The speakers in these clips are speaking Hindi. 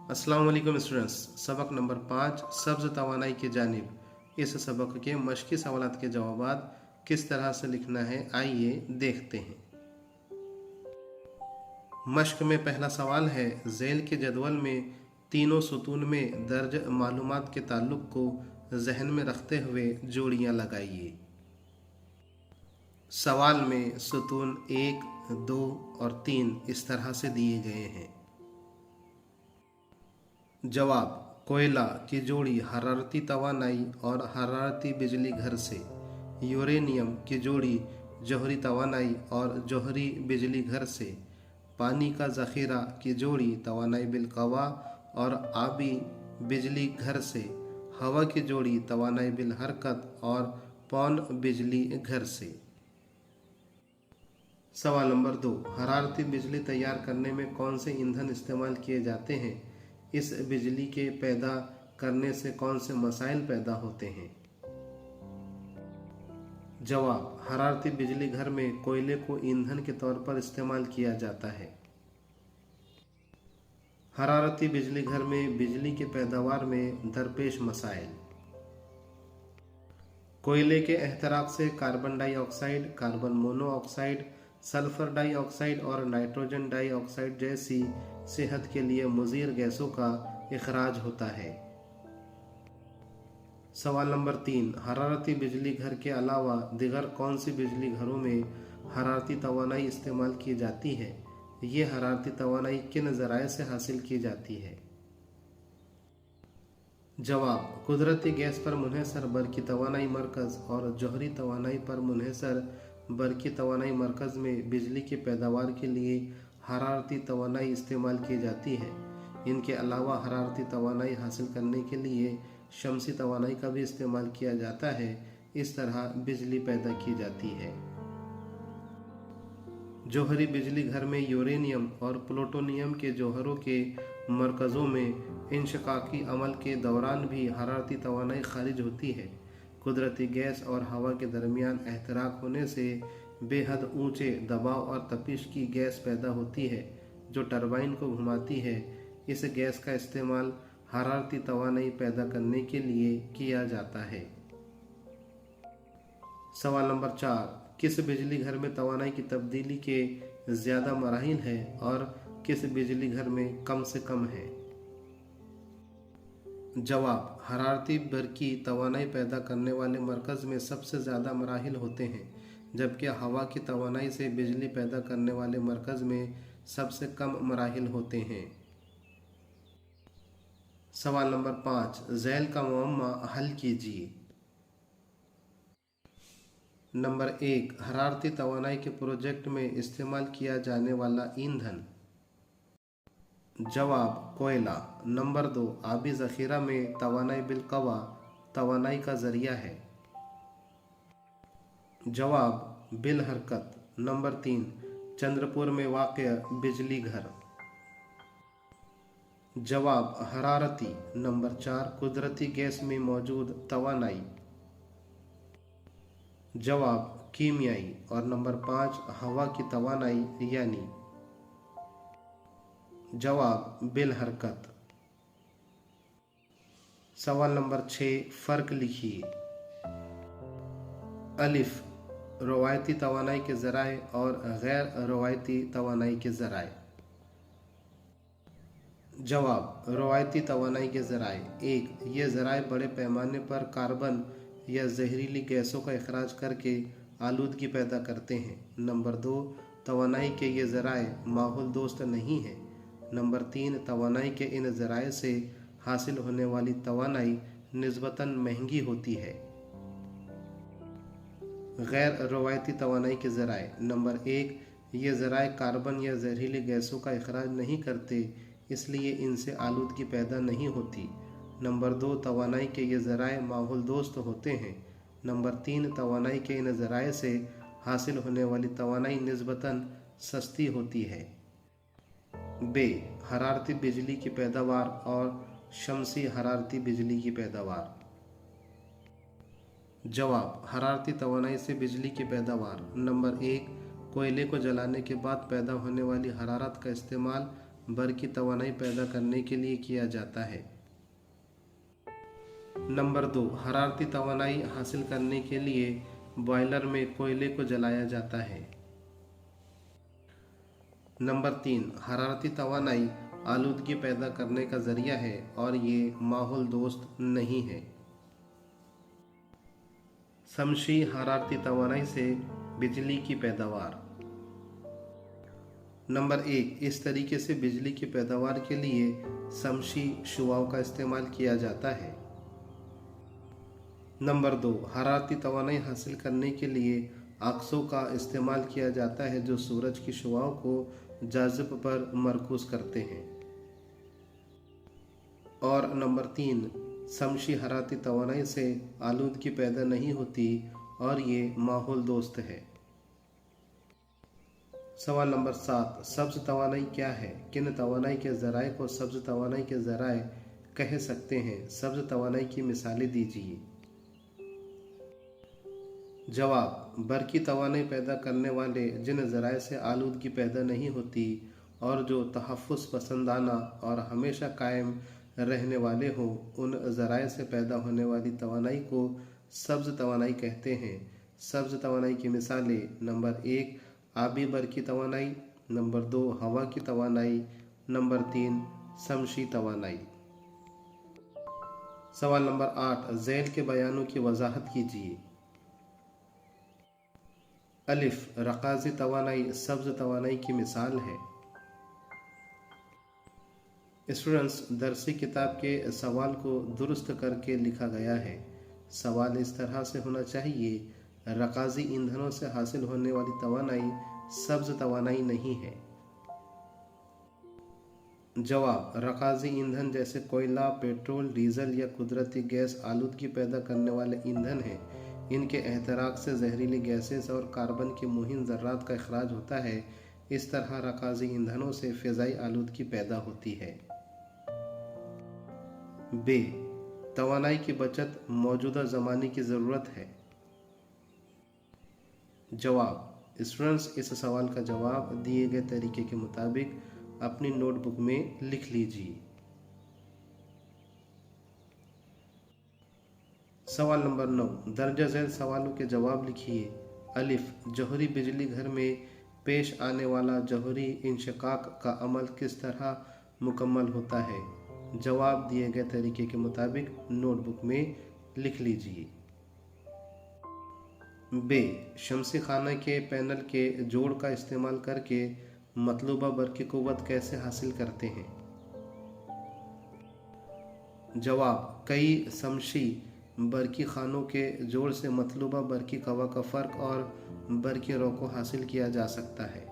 अस्सलाम वालेकुम स्टूडेंट्स। सबक नंबर 5 सब्ज़ तवानाई की जानिब। इस सबक के मशक़ी सवालात के जवाबात किस तरह से लिखना है, आइए देखते हैं। मश्क में पहला सवाल है, झेल के जदवल में तीनों सुतून में दर्ज मालूमात के ताल्लुक़ को जहन में रखते हुए जोड़ियाँ लगाइए। सवाल में सुतून 1, 2 और 3 इस तरह से दिए गए हैं। जवाब: कोयला की जोड़ी हरारती तवानाई और हरारती बिजली घर से, यूरेनियम की जोड़ी जौहरी तवानाई और जौहरी बिजली घर से, पानी का ज़ख़ीरा की जोड़ी तवानाई बिलकवा और आबी बिजली घर से, हवा की जोड़ी तवानाई बिल हरकत और पौन बिजली घर से। सवाल नंबर 2, हरारती बिजली तैयार करने में कौन से ईंधन इस्तेमाल किए जाते हैं? इस बिजली के पैदा करने से कौन से मसाइल पैदा होते हैं? जवाब: हरारती बिजली घर में कोयले को ईंधन के तौर पर इस्तेमाल किया जाता है। हरारती बिजली घर में बिजली की पैदावार में दरपेश मसाइल। कोयले के एहतराक से carbon dioxide, carbon monoxide, sulphur dioxide और नाइट्रोजन डाइऑक्साइड जैसी सेहत के लिए मुज़िर गैसों का इखराज होता है। सवाल नंबर 3, हरारती बिजली घर के अलावा दिगर कौन सी बिजली घरों में हरारती तवानाई इस्तेमाल की जाती है? ये हरारती तवानाई किन ज़राए से हासिल की जाती है? जवाब: कुदरती गैस पर मुनहसर बरकी तवानाई मरकज़ और जौहरी तवानाई पर मुनहसर बरकी तवानाई मरकज़ में बिजली की पैदावार के लिए हरारती तवानाई इस्तेमाल की जाती है। इनके अलावा हरारती तवानाई हासिल करने के लिए शमसी तवानाई का भी इस्तेमाल किया जाता है। इस तरह बिजली पैदा की जाती है। जौहरी बिजली घर में यूरेनियम और प्लूटोनियम के जौहरों के मरकज़ों में इंशकाकी अमल के दौरान भी हरारती तवानाई खारिज होती है। कुदरती गैस और हवा के दरमियान एहतराक होने से बेहद ऊंचे दबाव और तपिश की गैस पैदा होती है, जो टरबाइन को घुमाती है। इस गैस का इस्तेमाल हरारती तवानाई पैदा करने के लिए किया जाता है। सवाल नंबर 4, किस बिजली घर में तवानाई की तब्दीली के ज़्यादा मराहिल है और किस बिजली घर में कम से कम है? जवाब: हरारती बरकी तवानाई पैदा करने वाले मरकज़ में सबसे ज़्यादा मराहिल होते हैं, जबकि हवा की तवानाई से बिजली पैदा करने वाले मरकज़ में सबसे कम मराहिल होते हैं। सवाल नंबर 5, झेल का मुअम्मा हल कीजिए। नंबर 1, हरारती तवानाई के प्रोजेक्ट में इस्तेमाल किया जाने वाला ईंधन। जवाब: कोयला। नंबर 2, आबी ज़ख़ीरा में तवानाई बिलकवा तवानाई का ज़रिया है। जवाब: बिल हरकत। नंबर 3, चंद्रपुर में वाक़या बिजली घर। जवाब: हरारती। नंबर 4, कुदरती गैस में मौजूद तवानाई। जवाब: कीमियाई। और नंबर 5, हवा की तवानाई यानी। जवाब: बिल हरकत। सवाल नंबर 6, फ़र्क लिखिए। अलिफ, रवायती तवानाई के ज़राए और गैर रवायती तवानाई के ज़राए। जवाब: रवायती तवानाई के ज़राए। 1, ये ज़राए बड़े पैमाने पर कार्बन या जहरीली गैसों का इखराज करके आलूदगी पैदा करते हैं। नंबर 2, तवानाई के ये ज़राए माहौल दोस्त नहीं हैं। नंबर 3, तवानाई के इन ज़राए से हासिल होने वाली तवानाई निस्बतन महंगी होती है। गैर रवायती तवानाई के ज़राए। नंबर 1, ये ज़राए कार्बन या जहरीली गैसों का इखराज नहीं करते, इसलिए इनसे आलूदगी पैदा नहीं होती। नंबर 2, तवानाई के ये ज़राए माहौल दोस्त होते हैं। नंबर 3, तवानाई के इन ज़राए से हासिल होने वाली तवानाई निस्बतन सस्ती होती है। बे, हरारती बिजली की पैदावार और शमसी हरारती बिजली की पैदावार। जवाब: हरारती तवानाई से बिजली की पैदावार। नंबर 1, कोयले को जलाने के बाद पैदा होने वाली हरारत का इस्तेमाल बर्क़ी तवानाई पैदा करने के लिए किया जाता है। नंबर 2, हरारती तवानाई हासिल करने के लिए बॉयलर में कोयले को जलाया जाता है। नंबर 3, हरारती तवानाई आलूदगी पैदा करने का जरिया है और ये माहौल दोस्त नहीं है। शमसी हरारती तवानाई से बिजली की पैदावार। नंबर 1, इस तरीके से बिजली की पैदावार के लिए शमसी शुआओं का इस्तेमाल किया जाता है। नंबर 2, हरारती तवानाई हासिल करने के लिए अक्सों का इस्तेमाल किया जाता है जो सूरज की शुआओं को जाज़िब पर मरकूज करते हैं। और नंबर 3, शमसी हरारती तवानाई से आलूदगी पैदा नहीं होती और ये माहौल दोस्त है। सवाल नंबर 7, सब्ज तवानाई क्या है? किन तवानाई के ज़राए को सब्ज तवानाई के ज़राए कह सकते हैं? सब्ज तवानाई की मिसालें दीजिए। जवाब, बर्क़ी तवानाई पैदा करने वाले जिन ज़राए से आलूदगी पैदा नहीं होती और जो तहफ़्फ़ुज़ पसंदाना और हमेशा कायम रहने वाले हों, उन ज़राए से पैदा होने वाली तवानाई को सब्ज़ तवानाई कहते हैं। सब्ज़ तवानाई की मिसालें: नंबर 1, आबी बर्क़ी तवानाई, नंबर 2, हवा की तवानाई, नंबर 3, शमसी तवानाई। सवाल नंबर 8, ज़ैल के बयानों की वजाहत कीजिए। अलिफ, रकाज़ी तवानाई सब्ज़ तवानाई की मिसाल है। स्टूडेंट्स, दरसी किताब के सवाल को दुरुस्त करके लिखा गया है। सवाल इस तरह से होना चाहिए: रकाज़ी ईंधनों से हासिल होने वाली तवानाई सब्ज़ तवानाई नहीं है। जवाब, रकाज़ी ईंधन जैसे कोयला, पेट्रोल, डीजल या कुदरती गैस आलूदगी पैदा करने वाले ईंधन हैं। इनके एहतराक से जहरीली गैसेस और कार्बन की मुहिम ज़र्रात का अखराज होता है। इस तरह रकाज़ी ईंधनों से फ़िज़ाई आलूदगी पैदा होती है। बे, तवानाई की बचत मौजूदा ज़माने की ज़रूरत है। जवाब, स्टूडेंट्स, इस सवाल का जवाब दिए गए तरीके के मुताबिक अपनी नोटबुक में लिख लीजिए। सवाल नंबर 9, दर्ज झैल सवालों के जवाब लिखिए। अलिफ, जौहरी बिजली घर में पेश आने वाला जौहरी इंशिकाक का अमल किस तरह मुकम्मल होता है? जवाब दिए गए तरीके के मुताबिक नोटबुक में लिख लीजिए। बे, शमसी खाना के पैनल के जोड़ का इस्तेमाल करके मतलूबा बर्क़ी क़ुव्वत कैसे हासिल करते हैं? जवाब, कई शमसी बर्क़ी खानों के जोड़ से मतलूबा बर्क़ी कवा का फ़र्क और बर्क़ी रो को हासिल किया जा सकता है।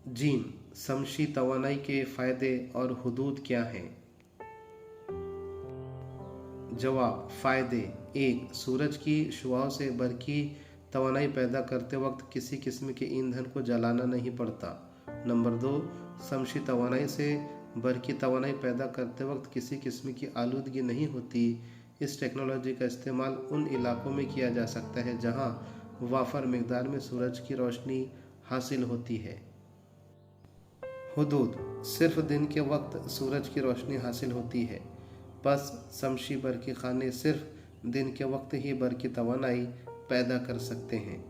जीम, शमसी तवानाई के फ़ायदे और हुदूद क्या हैं? जवाब, फ़ायदे: 1, सूरज की शुआओं से बर्क़ी तवानाई पैदा करते वक्त किसी किस्म के ईंधन को जलाना नहीं पड़ता। नंबर 2, शमसी तवानाई से बर्क़ी तवानाई पैदा करते वक्त किसी किस्म की आलूदगी नहीं होती। इस टेक्नोलॉजी का इस्तेमाल उन इलाकों में किया जा सकता है जहां वाफर मिकदार में सूरज की रोशनी हासिल होती है। हुदूद, सिर्फ दिन के वक्त सूरज की रोशनी हासिल होती है। बस शमसी बर्क़ी खाने सिर्फ दिन के वक्त ही बर्क़ी तवानाई पैदा कर सकते हैं।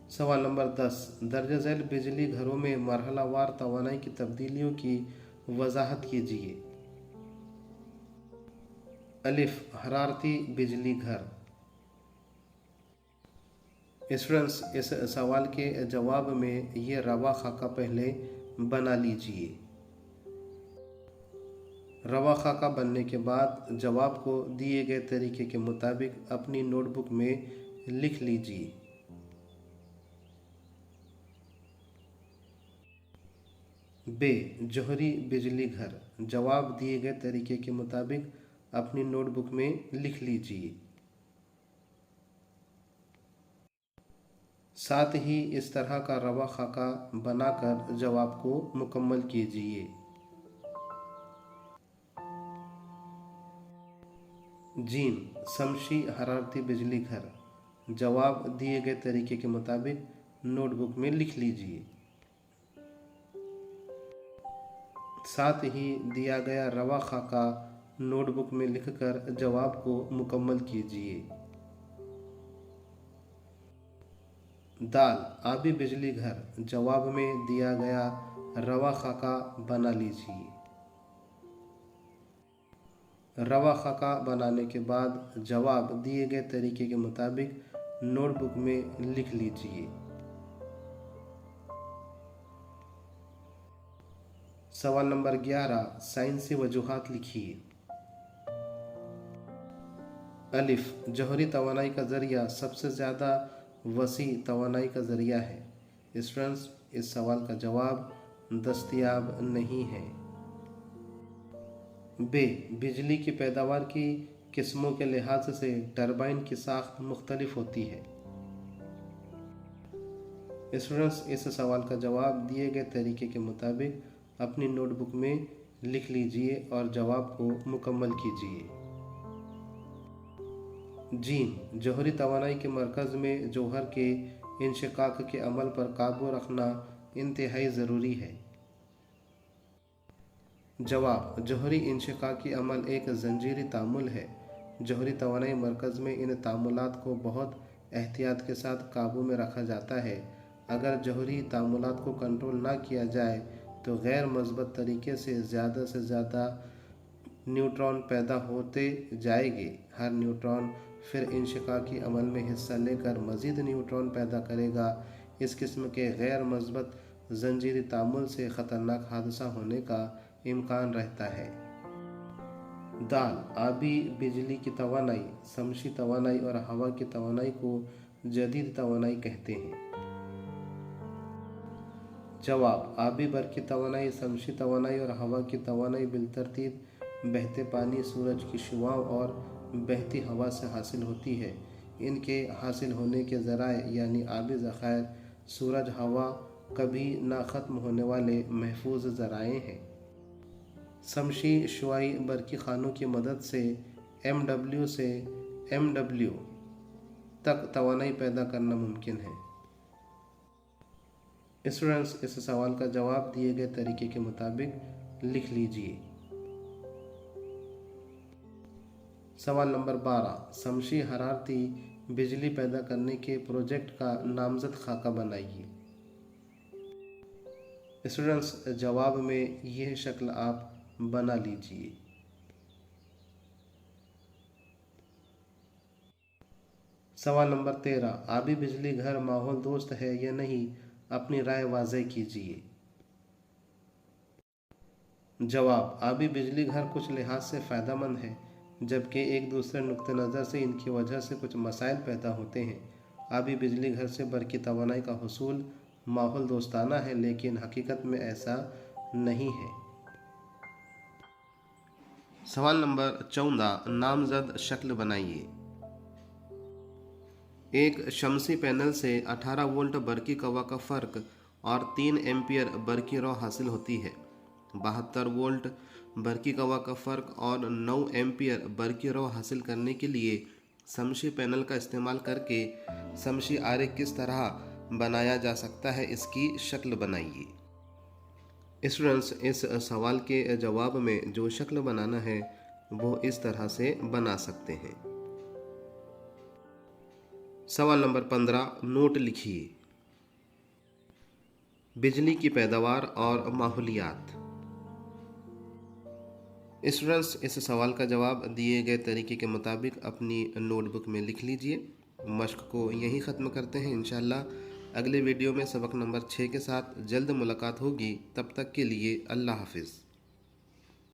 सवाल नंबर 10, दर्ज झैल बिजली घरों में मरहलावार तवानाई की तब्दीलियों की वजाहत कीजिए। अलिफ, हरारती बिजली घर। स्टूडेंट्स, इस सवाल के जवाब में ये रवा खाका पहले बना लीजिए। रवा खाका बनने के बाद जवाब को दिए गए तरीके के मुताबिक अपनी नोटबुक में लिख लीजिए। बे, जौहरी बिजली घर। जवाब दिए गए तरीके के मुताबिक अपनी नोटबुक में लिख लीजिए। साथ ही इस तरह का रवा खाका बनाकर जवाब को मुकम्मल कीजिए। जीम, शमसी हरारती बिजली घर। जवाब दिए गए तरीके के मुताबिक नोटबुक में लिख लीजिए। साथ ही दिया गया रवा खाका नोटबुक में लिखकर जवाब को मुकम्मल कीजिए। दाल आबी बिजली घर, जवाब में दिया गया रवा खाका बना लीजिए। रवा खाका बनाने के बाद जवाब दिए गए तरीके के मुताबिक नोटबुक में लिख लीजिए। सवाल नंबर 11, साइंसी वजूहात लिखिए। अलिफ, जौहरी तवानाई का जरिया सबसे ज़्यादा वसी तवानाई का जरिया है। स्टूडेंट्स, इस सवाल का जवाब दस्तयाब नहीं है। बे, बिजली की पैदावार की किस्मों के लिहाज से टरबाइन की साख्त मुख्तलिफ होती है। स्टूडेंट्स, इस सवाल का जवाब दिए गए तरीके के मुताबिक अपनी नोटबुक में लिख लीजिए और जवाब को मुकम्मल कीजिए। जीन, जौहरी तवानाई के मरकज़ में जौहर के इंशिकाक के अमल पर काबू रखना इंतहाई ज़रूरी है। जवाब, जौहरी इंशिकाकी अमल एक जंजीरी तामुल है। जौहरी तवानाई मरकज़ में इन तामुलात को बहुत एहतियात के साथ काबू में रखा जाता है। अगर जौहरी तामुलात को कंट्रोल ना किया जाए तो गैर मस्बत तरीके से ज़्यादा न्यूट्रॉन पैदा होते जाएंगे। हर न्यूट्रॉन फिर इंशिकाकी अमल में हिस्सा लेकर मज़ीद न्यूट्रॉन पैदा करेगा। इस किस्म के गैर मस्बत जंजीरी तामुल से ख़तरनाक हादसा होने का इम्कान रहता है। दाल आबी बिजली की तवानाई, शमसी तवानाई और हवा की तवानाई को जदीद तवानाई कहते हैं। जवाब, आबी बर्क़ी तवानाई, शमसी तवानाई और हवा की तवानाई बिलतरतीब बहते पानी, सूरज की शुआओं और बहती हवा से हासिल होती है। इनके हासिल होने के ज़राए यानी आबी ज़खायर सूरज, हवा, कभी ना ख़त्म होने वाले महफूज ज़राए हैं। शमसी शुआई बर्क़ी खानों की मदद से MW से MW तक तवानाई पैदा करना मुमकिन है। स्टूडेंट्स, इस सवाल का जवाब दिए गए तरीके के मुताबिक लिख लीजिए। सवाल नंबर 12, शमसी हरारती बिजली पैदा करने के प्रोजेक्ट का नामजद खाका बनाइए। स्टूडेंट्स, जवाब में यह शक्ल आप बना लीजिए। सवाल नंबर 13, आबी बिजली घर माहौल दोस्त है या नहीं, अपनी राय वाज़ेह कीजिए। जवाब, आबी बिजली घर कुछ लिहाज से फ़ायदेमंद है, जबकि एक दूसरे नुक्ते नज़र से इनकी वजह से कुछ मसाइल पैदा होते हैं। आबी बिजली घर से बर्क़ी तवानाई का हुसूल माहौल दोस्ताना है, लेकिन हकीकत में ऐसा नहीं है। सवाल नंबर 14, नामजद शक्ल बनाइए। एक शमसी पैनल से 18 वोल्ट बर्क़ी कवा का फ़र्क और 3 एम्पियर बर्क़ी रॉ हासिल होती है। 72 वोल्ट बर्क़ी कवा का फ़र्क और 9 एम्पियर बर्क़ी रॉ हासिल करने के लिए शमसी पैनल का इस्तेमाल करके शमसी आरे किस तरह बनाया जा सकता है, इसकी शक्ल बनाइए। स्टूडेंट्स, इस सवाल के जवाब में जो शक्ल बनाना है वो इस तरह से बना सकते हैं। सवाल नंबर 15, नोट लिखिए। बिजली की पैदावार और माहौलियात। स्टूडेंट्स, इस सवाल का जवाब दिए गए तरीके के मुताबिक अपनी नोटबुक में लिख लीजिए। मश्क को यहीं ख़त्म करते हैं। इंशाल्लाह अगले वीडियो में सबक नंबर 6 के साथ जल्द मुलाकात होगी। तब तक के लिए अल्लाह हाफिज़।